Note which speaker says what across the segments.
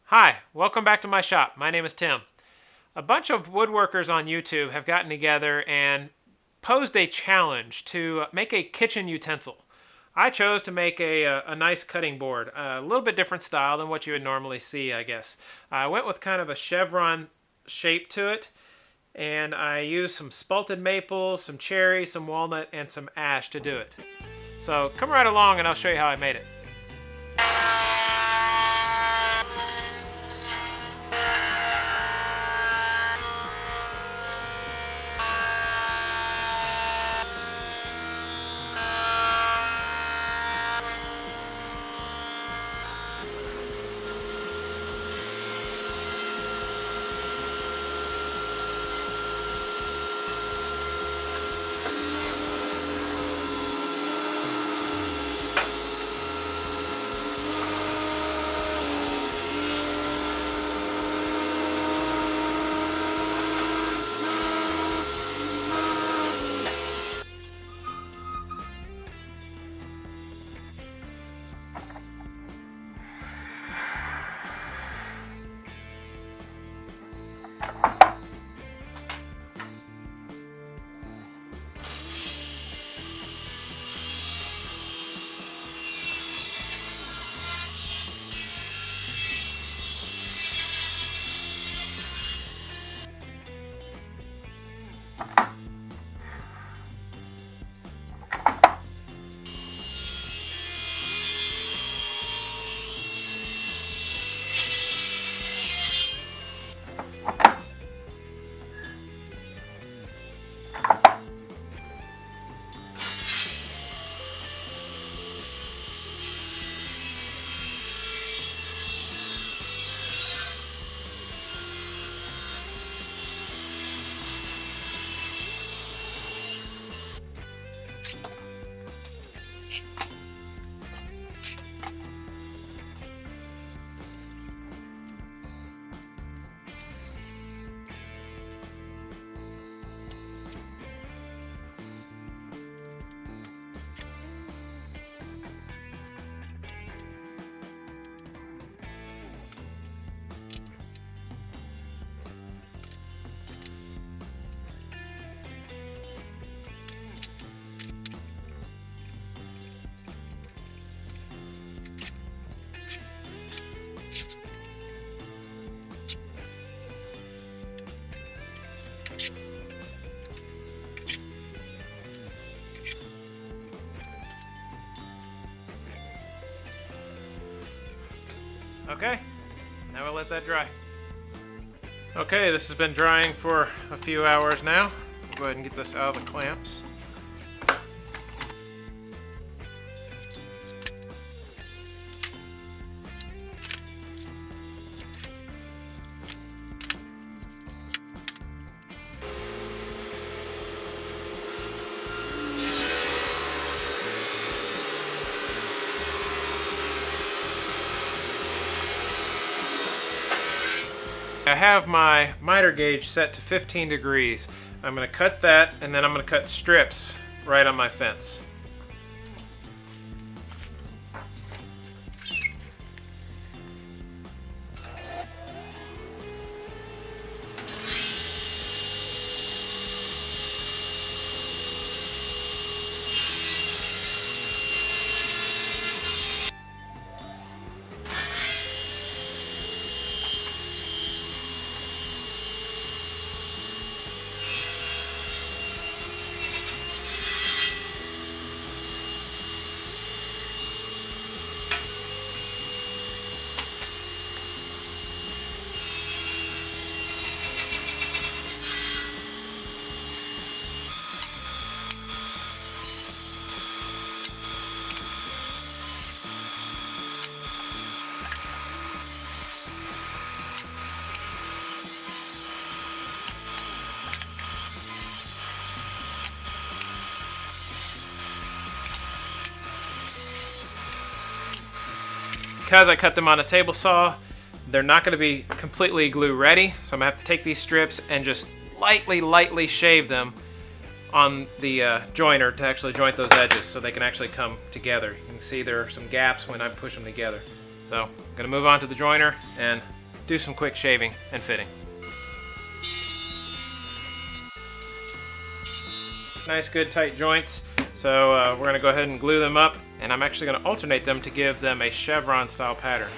Speaker 1: Hi, welcome back to my shop. My name is Tim. A bunch of woodworkers on YouTube have gotten together and posed a challenge to make a kitchen utensil. I chose to make a nice cutting board, a little bit different style than what you would normally see, I guess. I went with kind of a chevron shape to it, and I used some spalted maple, some cherry, some walnut, and some ash to do it. So come right along and I'll show you how I made it. Okay, now we'll let that dry. Okay, this has been drying for a few hours now. Go ahead and get this out of the clamps. I have my miter gauge set to 15 degrees. I'm going to cut that, and then I'm going to cut strips right on my fence. Because I cut them on a table saw, they're not going to be completely glue ready, so I'm going to have to take these strips and just lightly shave them on the joiner to actually joint those edges so they can actually come together. You can see there are some gaps when I push them together. So So I'm going to move on to the joiner and do some quick shaving and fitting. Nice, good, tight joints. So we're going to go ahead and glue them up, and I'm actually going to alternate them to give them a chevron style pattern.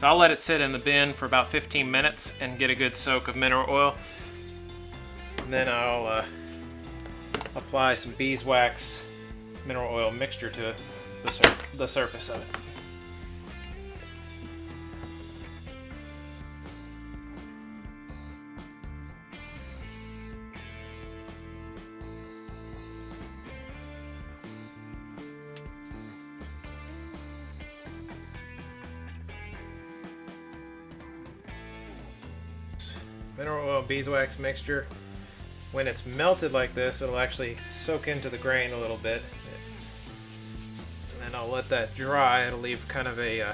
Speaker 1: So I'll let it sit in the bin for about 15 minutes and get a good soak of mineral oil. And then I'll apply some beeswax mineral oil mixture to the surface of it. Mineral oil beeswax mixture, when it's melted like this, it'll actually soak into the grain a little bit, and then I'll let that dry. It'll leave kind of a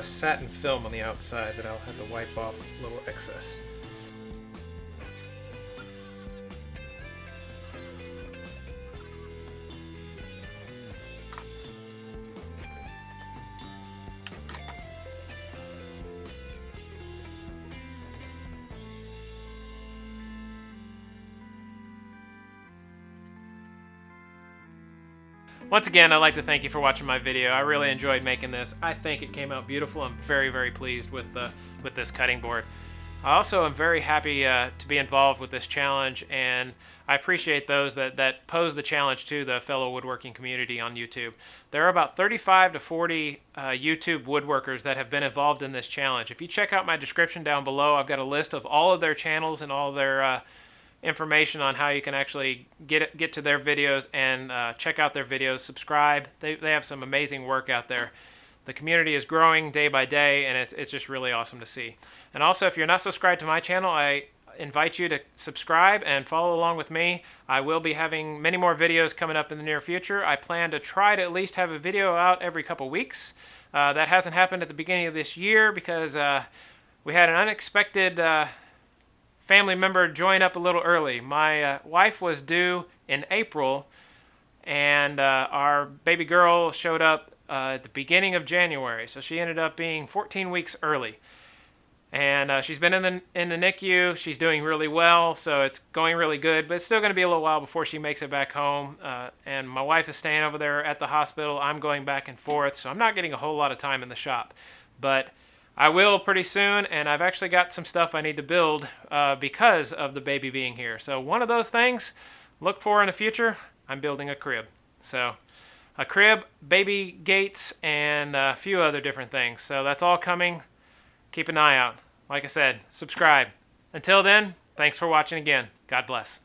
Speaker 1: satin film on the outside that I'll have to wipe off a little excess. Once again, I'd like to thank you for watching my video. I really enjoyed making this. I think it came out beautiful. I'm very, very pleased with this cutting board. I also am very happy to be involved with this challenge, and I appreciate those that pose the challenge to the fellow woodworking community on YouTube. There are about 35 to 40 YouTube woodworkers that have been involved in this challenge. If you check out my description down below, I've got a list of all of their channels and all their information on how you can actually get to their videos and check out their videos, subscribe. They have some amazing work out there. The community is growing day by day, and it's just really awesome to see. And also, if you're not subscribed to my channel, I invite you to subscribe and follow along with me. I will be having many more videos coming up in the near future. I plan to try to at least have a video out every couple weeks. That hasn't happened at the beginning of this year because we had an unexpected family member join up a little early. My wife was due in April, and our baby girl showed up at the beginning of January, so she ended up being 14 weeks early. And she's been in the NICU. She's doing really well, so it's going really good, but it's still going to be a little while before she makes it back home. And my wife is staying over there at the hospital. I'm going back and forth, so I'm not getting a whole lot of time in the shop. But I will pretty soon, and I've actually got some stuff I need to build because of the baby being here. So one of those things, look for in the future, I'm building a crib. So a crib, baby gates, and a few other different things. So that's all coming. Keep an eye out. Like I said, subscribe. Until then, Thanks for watching again. God bless.